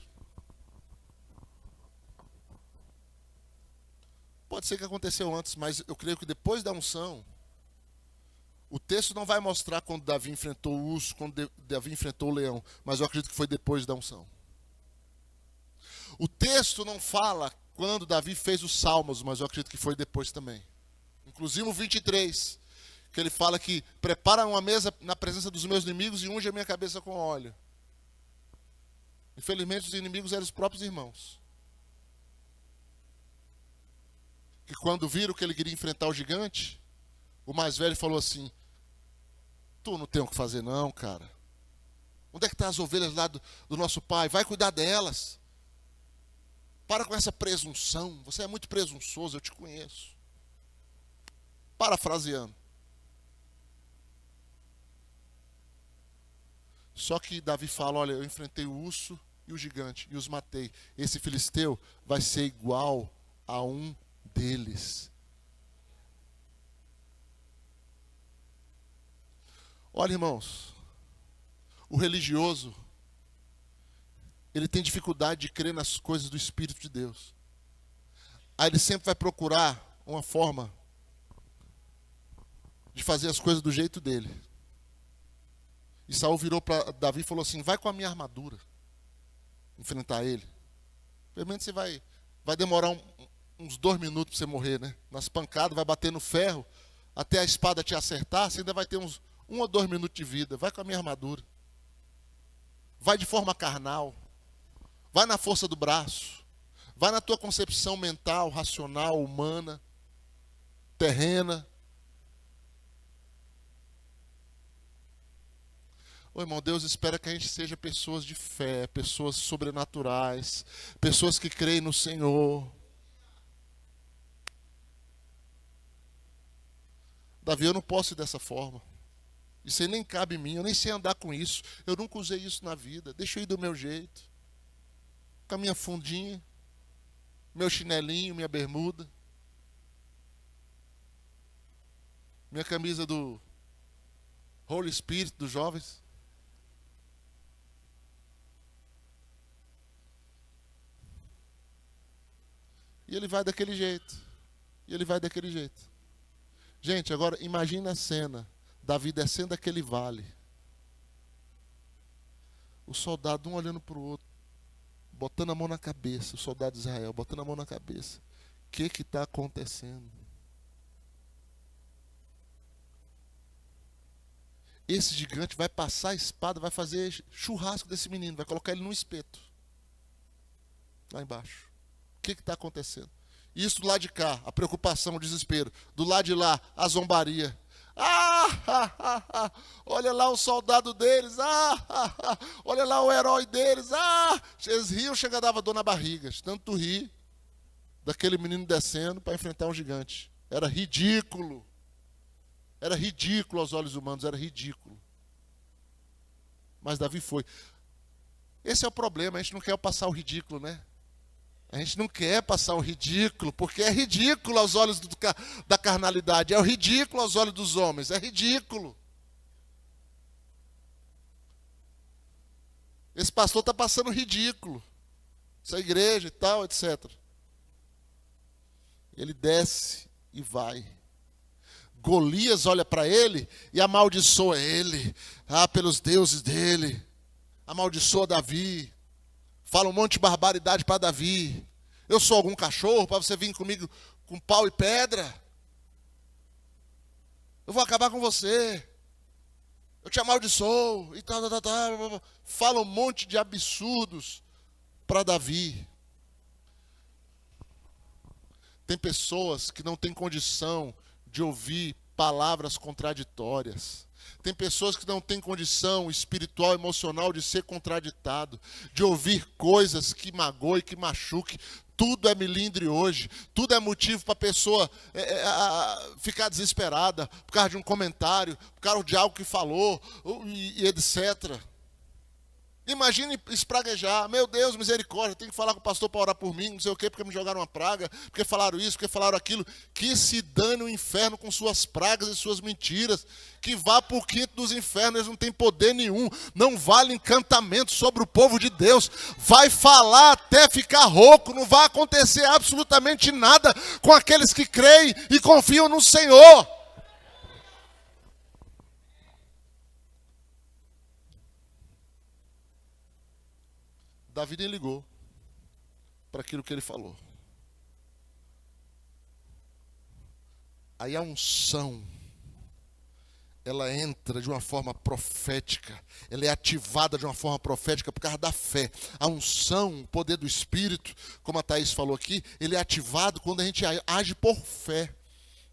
Pode ser que aconteceu antes, mas eu creio que depois da unção, o texto não vai mostrar quando Davi enfrentou o urso, quando Davi enfrentou o leão, mas eu acredito que foi depois da unção. O texto não fala quando Davi fez os salmos, mas eu acredito que foi depois também. Inclusive o 23, que ele fala que prepara uma mesa na presença dos meus inimigos e unge a minha cabeça com óleo. Infelizmente os inimigos eram os próprios irmãos. Que quando viram que ele queria enfrentar o gigante, o mais velho falou assim: tu não tem o que fazer não, cara. Onde é que estão as ovelhas lá do nosso pai? Vai cuidar delas. Para com essa presunção. Você é muito presunçoso, eu te conheço. Parafraseando. Só que Davi fala: olha, eu enfrentei o urso e o gigante e os matei. Esse filisteu vai ser igual a um deles. Olha, irmãos, o religioso, ele tem dificuldade de crer nas coisas do Espírito de Deus. Aí ele sempre vai procurar uma forma de fazer as coisas do jeito dele. E Saul virou para Davi e falou assim: vai com a minha armadura enfrentar ele. Pelo menos você vai demorar uns 2 minutos para você morrer, né? Nas pancadas, vai bater no ferro, até a espada te acertar, você ainda vai ter uns 1 ou 2 minutos de vida. Vai com a minha armadura. Vai de forma carnal. Vai na força do braço. Vai na tua concepção mental, racional, humana, terrena. Ô irmão, Deus espera que a gente seja pessoas de fé, pessoas sobrenaturais, pessoas que creem no Senhor. Davi, eu não posso ir dessa forma. Isso aí nem cabe em mim, eu nem sei andar com isso. Eu nunca usei isso na vida. Deixa eu ir do meu jeito. Com a minha fundinha, meu chinelinho, minha bermuda, minha camisa do Holy Spirit dos jovens. E ele vai daquele jeito. E ele vai daquele jeito. Gente, agora imagina a cena. Davi descendo aquele vale. O soldado um olhando para o outro, botando a mão na cabeça. O soldado de Israel botando a mão na cabeça. O que está acontecendo? Esse gigante vai passar a espada, vai fazer churrasco desse menino, vai colocar ele num espeto. Lá embaixo. O que está acontecendo? Isso do lado de cá, a preocupação, o desespero. Do lado de lá, a zombaria. Olha lá o soldado deles. Olha lá o herói deles. Eles riam, chega a dar dor na barriga. Tanto rir. daquele menino descendo para enfrentar um gigante. Era ridículo. Era ridículo aos olhos humanos, era ridículo. Mas Davi foi. Esse é o problema, a gente não quer passar o ridículo, né? A gente não quer passar o ridículo, porque é ridículo aos olhos da carnalidade, é o ridículo aos olhos dos homens, é ridículo. Esse pastor está passando ridículo. Essa igreja e tal, etc. Ele desce e vai. Golias olha para ele e amaldiçoa ele. Pelos deuses dele. Amaldiçoa Davi. Fala um monte de barbaridade para Davi. Eu sou algum cachorro para você vir comigo com pau e pedra? Eu vou acabar com você. Eu te amaldiçoo. E tal. Fala um monte de absurdos para Davi. Tem pessoas que não têm condição de ouvir palavras contraditórias. Tem pessoas que não têm condição espiritual, emocional de ser contraditado, de ouvir coisas que magoem, que machuquem. Tudo é melindre hoje, tudo é motivo para a pessoa ficar desesperada por causa de um comentário, por causa de algo que falou, e etc. Imagine espraguejar, meu Deus, misericórdia, tem que falar com o pastor para orar por mim, não sei o quê, porque me jogaram uma praga, porque falaram isso, porque falaram aquilo. Que se dane o inferno com suas pragas e suas mentiras, que vá para o quinto dos infernos, eles não têm poder nenhum, não vale encantamento sobre o povo de Deus, vai falar até ficar rouco, não vai acontecer absolutamente nada com aqueles que creem e confiam no Senhor. Davi nem ligou para aquilo que ele falou. Aí a unção, ela entra de uma forma profética, ela é ativada de uma forma profética por causa da fé. A unção, o poder do Espírito, como a Thaís falou aqui, ele é ativado quando a gente age por fé.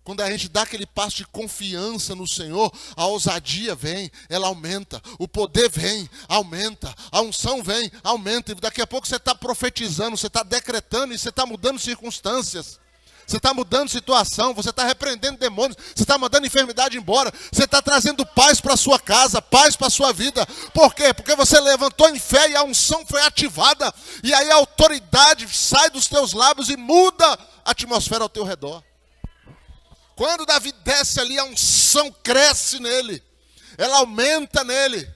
Quando a gente dá aquele passo de confiança no Senhor, a ousadia vem, ela aumenta, o poder vem, aumenta, a unção vem, aumenta, e daqui a pouco você está profetizando, você está decretando e você está mudando circunstâncias, você está mudando situação, você está repreendendo demônios, você está mandando enfermidade embora, você está trazendo paz para a sua casa, paz para a sua vida. Por quê? Porque você levantou em fé e a unção foi ativada, e aí a autoridade sai dos teus lábios e muda a atmosfera ao teu redor. Quando Davi desce ali, a unção cresce nele, ela aumenta nele.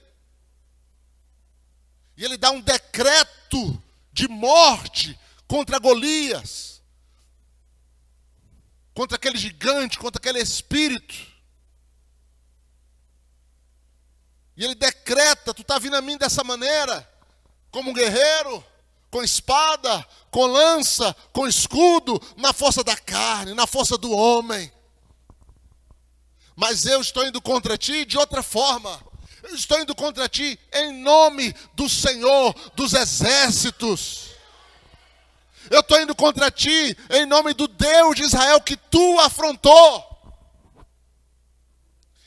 E ele dá um decreto de morte contra Golias, contra aquele gigante, contra aquele espírito. E ele decreta: tu está vindo a mim dessa maneira, como um guerreiro, com espada, com lança, com escudo, na força da carne, na força do homem. Mas eu estou indo contra ti de outra forma. Eu estou indo contra ti em nome do Senhor dos exércitos. Eu estou indo contra ti em nome do Deus de Israel que tu afrontou.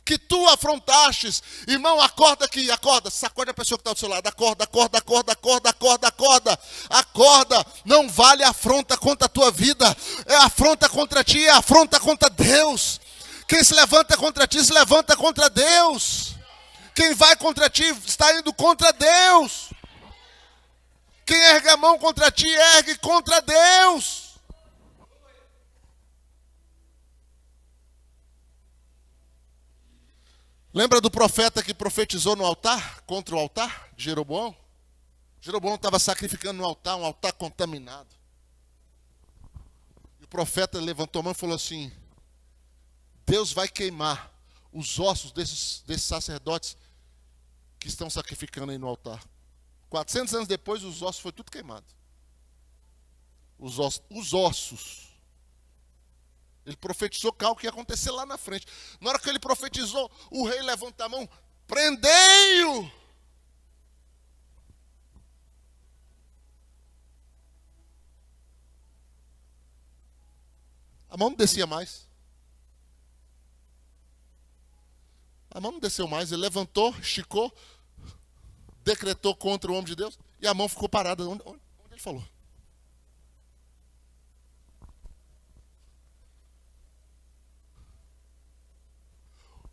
Que tu afrontastes. Irmão, acorda aqui, acorda. Sacode a pessoa que está do seu lado. Acorda, acorda, acorda, acorda, acorda, acorda. Acorda, não vale afronta contra a tua vida. É afronta contra ti, é afronta contra Deus. Quem se levanta contra ti, se levanta contra Deus. Quem vai contra ti, está indo contra Deus. Quem ergue a mão contra ti, ergue contra Deus. Lembra do profeta que profetizou no altar, contra o altar de Jeroboão? Jeroboão estava sacrificando no altar, um altar contaminado. E o profeta levantou a mão e falou assim: Deus vai queimar os ossos desses sacerdotes que estão sacrificando aí no altar. 400 anos depois, os ossos foi tudo queimado. Os ossos. Ele profetizou algo que ia acontecer lá na frente. Na hora que ele profetizou, o rei levanta a mão: prendei-o! A mão não descia mais. A mão não desceu mais, ele levantou, esticou, decretou contra o homem de Deus, e a mão ficou parada onde ele falou.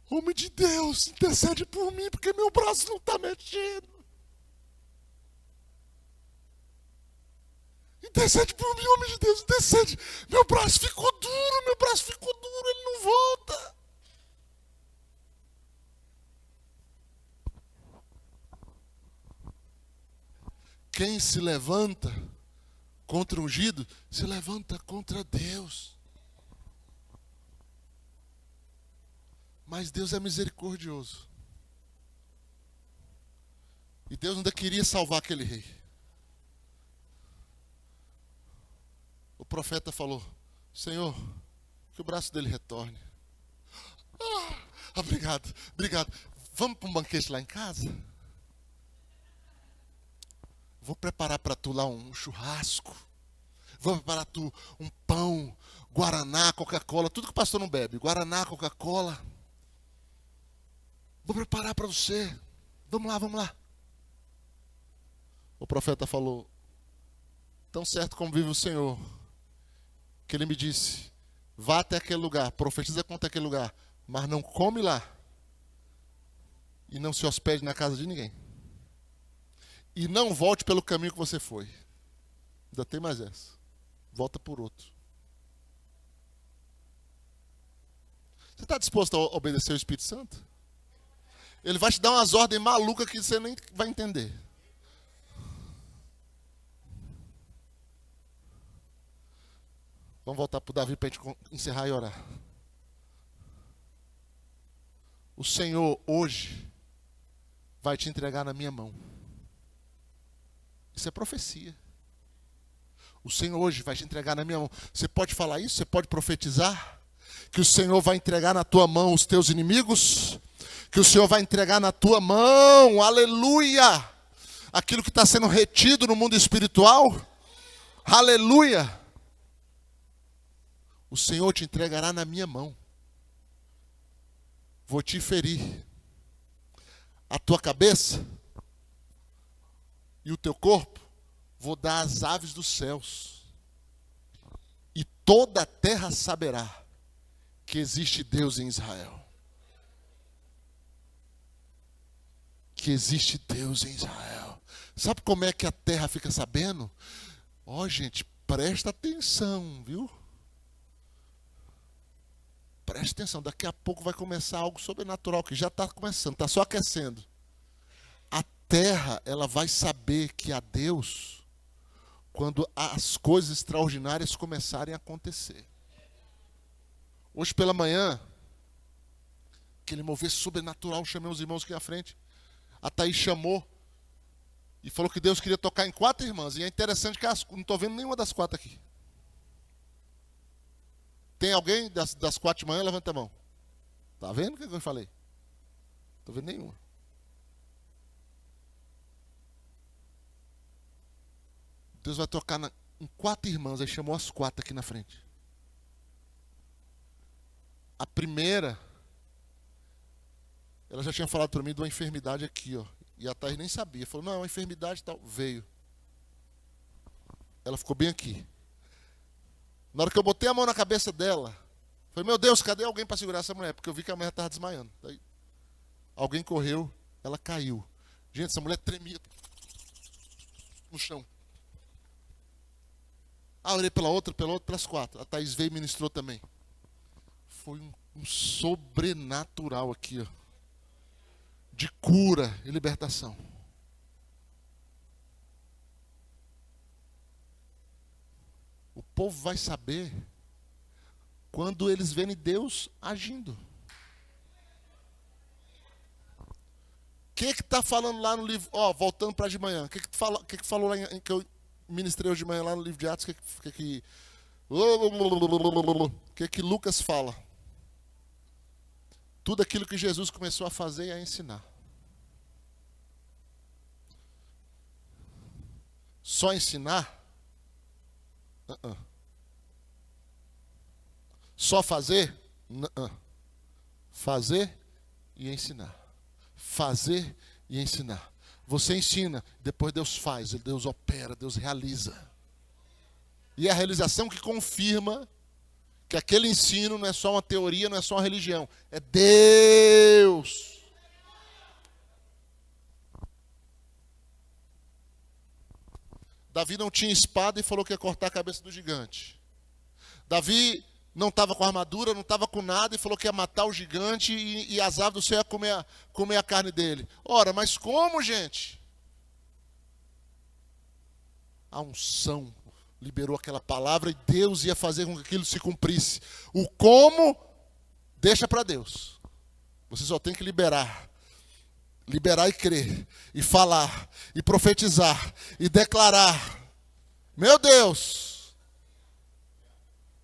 Homem de Deus, intercede por mim, porque meu braço não está mexendo. Intercede por mim, homem de Deus, intercede. Meu braço ficou duro, ele não volta. Quem se levanta contra o ungido, se levanta contra Deus. Mas Deus é misericordioso. E Deus ainda queria salvar aquele rei. O profeta falou: Senhor, que o braço dele retorne. Obrigado. Vamos para um banquete lá em casa? Vou preparar para tu lá um churrasco. Vou preparar tu um pão, guaraná, Coca-Cola, tudo que o pastor não bebe. Guaraná, Coca-Cola. Vou preparar para você. Vamos lá. O profeta falou: tão certo como vive o Senhor, que ele me disse: vá até aquele lugar, profetiza contra aquele lugar, mas não come lá. E não se hospede na casa de ninguém. E não volte pelo caminho que você foi. Ainda tem mais essa. Volta por outro. Você está disposto a obedecer o Espírito Santo? Ele vai te dar umas ordens malucas que você nem vai entender. Vamos voltar para o Davi para a gente encerrar e orar. O Senhor hoje vai te entregar na minha mão. Isso é profecia. O Senhor hoje vai te entregar na minha mão. Você pode falar isso? Você pode profetizar? Que o Senhor vai entregar na tua mão os teus inimigos? Que o Senhor vai entregar na tua mão, aleluia, aquilo que está sendo retido no mundo espiritual? Aleluia. O Senhor te entregará na minha mão. Vou te ferir. A tua cabeça e o teu corpo vou dar às aves dos céus. E toda a terra saberá que existe Deus em Israel. Que existe Deus em Israel. Sabe como é que a terra fica sabendo? Ó, gente, presta atenção, viu? Preste atenção, daqui a pouco vai começar algo sobrenatural, que já está começando, está só aquecendo. A terra, ela vai saber que há Deus quando as coisas extraordinárias começarem a acontecer. Hoje pela manhã, aquele mover sobrenatural, chamei os irmãos aqui à frente. A Thaís chamou e falou que Deus queria tocar em 4 irmãs. E é interessante que não estou vendo nenhuma das 4 aqui. Tem alguém das 4 de manhã? Levanta a mão. Está vendo o que eu falei? Não estou vendo nenhuma. Deus vai tocar em 4 irmãs. Aí chamou as 4 aqui na frente. A primeira, ela já tinha falado para mim de uma enfermidade aqui, ó. E a Thaís nem sabia. Falou: não, é uma enfermidade e tal. Veio. Ela ficou bem aqui. Na hora que eu botei a mão na cabeça dela, falei: meu Deus, cadê alguém para segurar essa mulher? Porque eu vi que a mulher estava desmaiando. Daí, alguém correu, ela caiu. Gente, essa mulher tremia no chão. Ah, eu orei pela outra, pelas 4. A Thaís veio e ministrou também. Foi um sobrenatural aqui, ó, de cura e libertação. O povo vai saber quando eles verem Deus agindo. O que está falando lá no livro? Ó, voltando para de manhã. O que falou lá que eu ministrei hoje de manhã lá no livro de Atos? O que Lucas fala? Tudo aquilo que Jesus começou a fazer e a ensinar. Só ensinar? Só fazer? Fazer e ensinar. Fazer e ensinar. Você ensina, depois Deus faz, Deus opera, Deus realiza. E é a realização que confirma que aquele ensino não é só uma teoria, não é só uma religião. É Deus. Davi não tinha espada e falou que ia cortar a cabeça do gigante. Davi não estava com armadura, não estava com nada e falou que ia matar o gigante e as aves do céu iam comer a carne dele. Ora, mas como, gente? A unção liberou aquela palavra e Deus ia fazer com que aquilo se cumprisse. O como, deixa para Deus. Você só tem que liberar. Liberar e crer, e falar, e profetizar, e declarar. Meu Deus!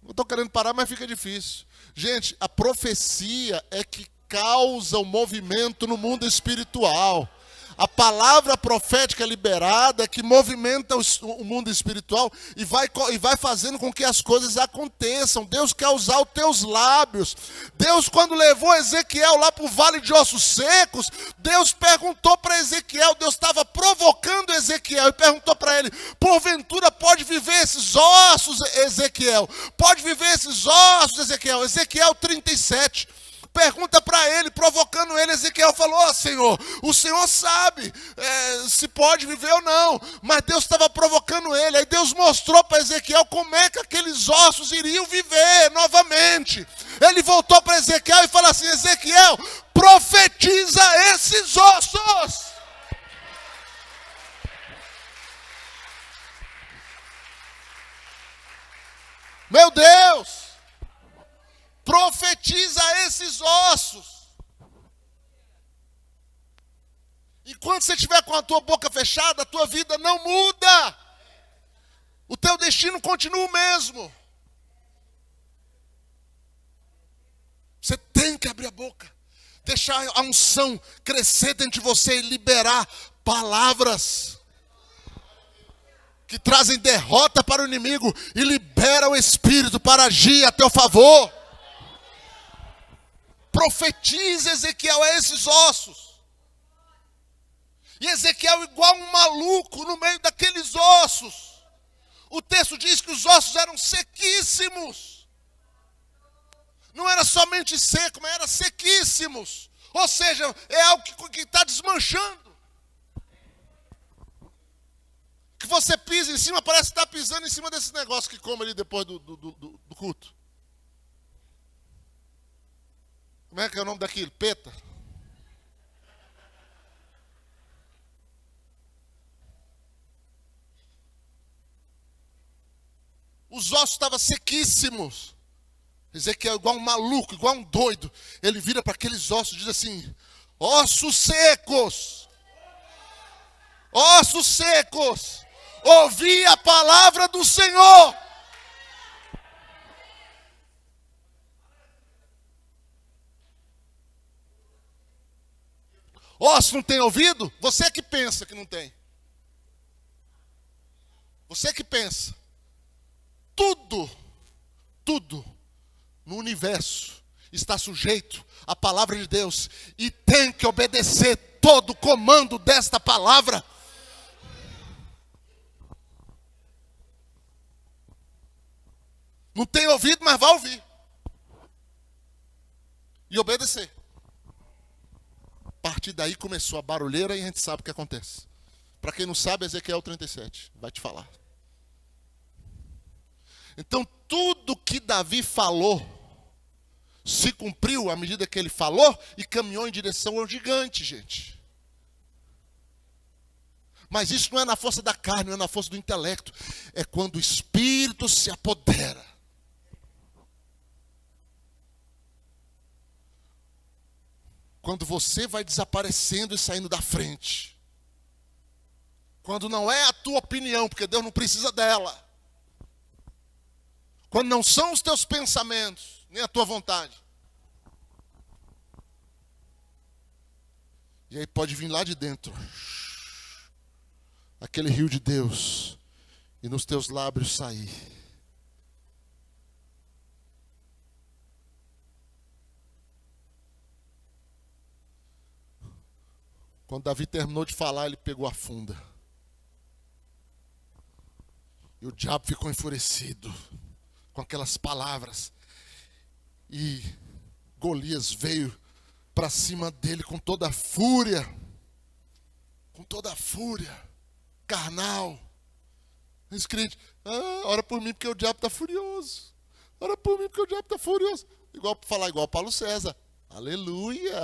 Não estou querendo parar, mas fica difícil. Gente, a profecia é que causa o movimento no mundo espiritual. A palavra profética liberada é que movimenta o mundo espiritual e vai fazendo com que as coisas aconteçam. Deus quer usar os teus lábios. Deus, quando levou Ezequiel lá para o vale de ossos secos, Deus perguntou para Ezequiel, Deus estava provocando Ezequiel e perguntou para ele: porventura pode viver esses ossos, Ezequiel? Pode viver esses ossos, Ezequiel? Ezequiel 37. Pergunta para ele, provocando ele. Ezequiel falou: ó, Senhor, o Senhor sabe se pode viver ou não. Mas Deus estava provocando ele. Aí Deus mostrou para Ezequiel como é que aqueles ossos iriam viver novamente. Ele voltou para Ezequiel e falou assim: Ezequiel, profetiza esses ossos. Meu Deus! Profetiza esses ossos. Enquanto você estiver com a tua boca fechada, a tua vida não muda. O teu destino continua o mesmo. Você tem que abrir a boca. Deixar a unção crescer dentro de você e liberar palavras que trazem derrota para o inimigo e libera o Espírito para agir a teu favor. Profetiza, Ezequiel, a esses ossos. E Ezequiel, igual um maluco no meio daqueles ossos. O texto diz que os ossos eram sequíssimos. Não era somente seco, mas eram sequíssimos. Ou seja, é algo que está desmanchando. Que você pisa em cima, parece que está pisando em cima desse negócio que come ali depois do culto. Como é que é o nome daquilo? Peta? Os ossos estavam sequíssimos. Ezequiel, igual um maluco, igual um doido, ele vira para aqueles ossos e diz assim: ossos secos, ossos secos, ouvi a palavra do Senhor. Ossos não tem ouvido? Você que pensa que não tem. Você que pensa. Tudo no universo está sujeito à palavra de Deus e tem que obedecer todo o comando desta palavra. Não tem ouvido, mas vai ouvir. E obedecer. A partir daí começou a barulheira e a gente sabe o que acontece. Para quem não sabe, Ezequiel 37 vai te falar. Então, tudo que Davi falou se cumpriu à medida que ele falou e caminhou em direção ao gigante, gente. Mas isso não é na força da carne, não é na força do intelecto. É quando o Espírito se apodera. Quando você vai desaparecendo e saindo da frente. Quando não é a tua opinião, porque Deus não precisa dela. Quando não são os teus pensamentos, nem a tua vontade. E aí pode vir lá de dentro. Aquele rio de Deus. E nos teus lábios sair. Quando Davi terminou de falar, ele pegou a funda. E o diabo ficou enfurecido com aquelas palavras. E Golias veio para cima dele com toda a fúria. Com toda a fúria. Carnal. Os crentes, ora por mim porque o diabo está furioso. Ora por mim porque o diabo está furioso. Falar igual Paulo César. Aleluia.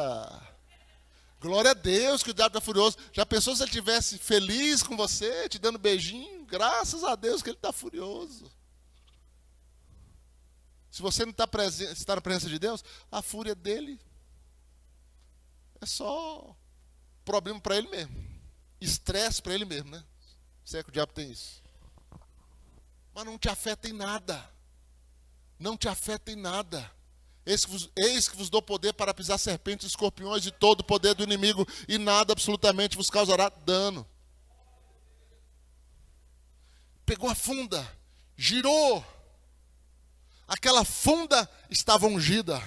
Glória a Deus que o diabo está furioso. Já pensou se ele estivesse feliz com você, te dando beijinho? Graças a Deus que ele está furioso. Se você não está na presença de Deus, a fúria dele é só problema para ele mesmo. Estresse para ele mesmo, né? Se é que o diabo tem isso. Mas não te afeta em nada. Não te afeta em nada. Eis que vos dou poder para pisar serpentes e escorpiões e todo o poder do inimigo, e nada absolutamente vos causará dano. Pegou a funda, girou. Aquela funda estava ungida.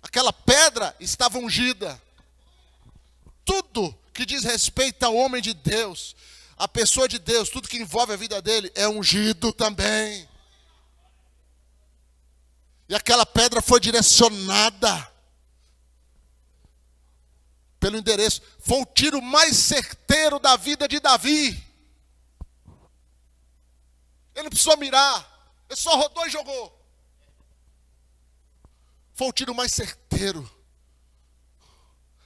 Aquela pedra estava ungida. Tudo que diz respeito ao homem de Deus, a pessoa de Deus, tudo que envolve a vida dele é ungido também. E aquela pedra foi direcionada pelo endereço. Foi o tiro mais certeiro da vida de Davi. Ele não precisou mirar. Ele só rodou e jogou. Foi o tiro mais certeiro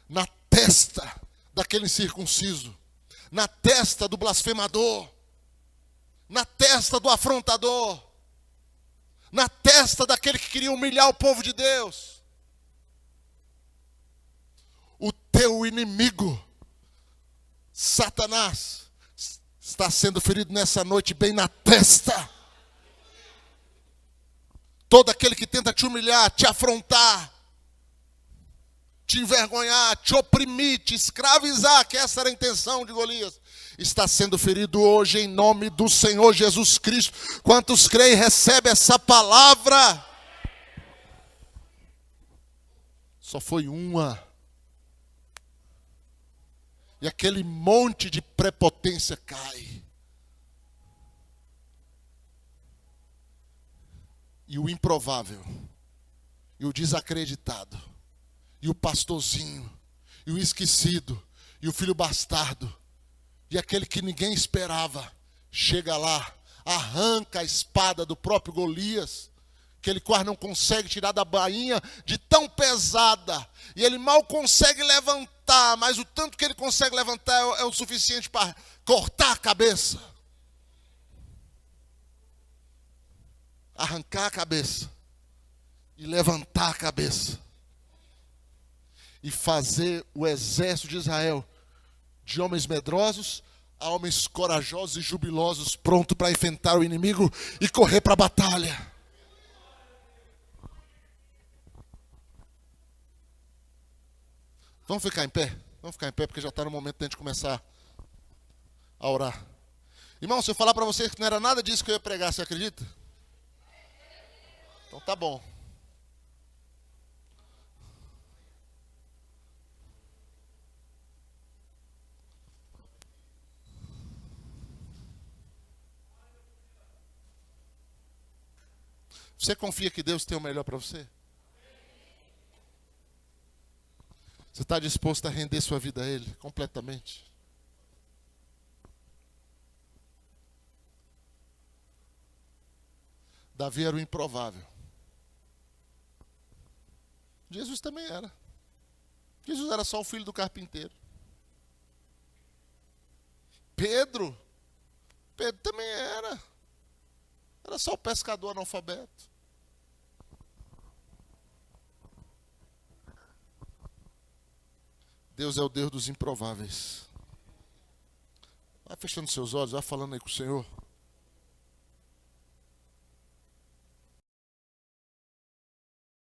na testa daquele incircunciso, na testa do blasfemador, na testa do afrontador, na testa daquele que queria humilhar o povo de Deus. O teu inimigo, Satanás, está sendo ferido nessa noite bem na testa. Todo aquele que tenta te humilhar, te afrontar, te envergonhar, te oprimir, te escravizar, que essa era a intenção de Golias, está sendo ferido hoje em nome do Senhor Jesus Cristo. Quantos creem, recebem essa palavra? Só foi uma. E aquele monte de prepotência cai. E o improvável, e o desacreditado, e o pastorzinho, e o esquecido, e o filho bastardo, e aquele que ninguém esperava, chega lá, arranca a espada do próprio Golias, que ele quase não consegue tirar da bainha de tão pesada, e ele mal consegue levantar, mas o tanto que ele consegue levantar é o suficiente para cortar a cabeça. Arrancar a cabeça e levantar a cabeça e fazer o exército de Israel de homens medrosos a homens corajosos e jubilosos, pronto para enfrentar o inimigo e correr para a batalha. Vamos ficar em pé? Vamos ficar em pé porque já está no momento de a gente começar a orar. Irmão, se eu falar para você que não era nada disso que eu ia pregar, você acredita? Então tá bom. Você confia que Deus tem o melhor para você? Você está disposto a render sua vida a Ele completamente? Davi era o improvável. Jesus também era. Jesus era só o filho do carpinteiro. Pedro também era. Era só o pescador analfabeto. Deus é o Deus dos improváveis. Vai fechando seus olhos, vai falando aí com o Senhor.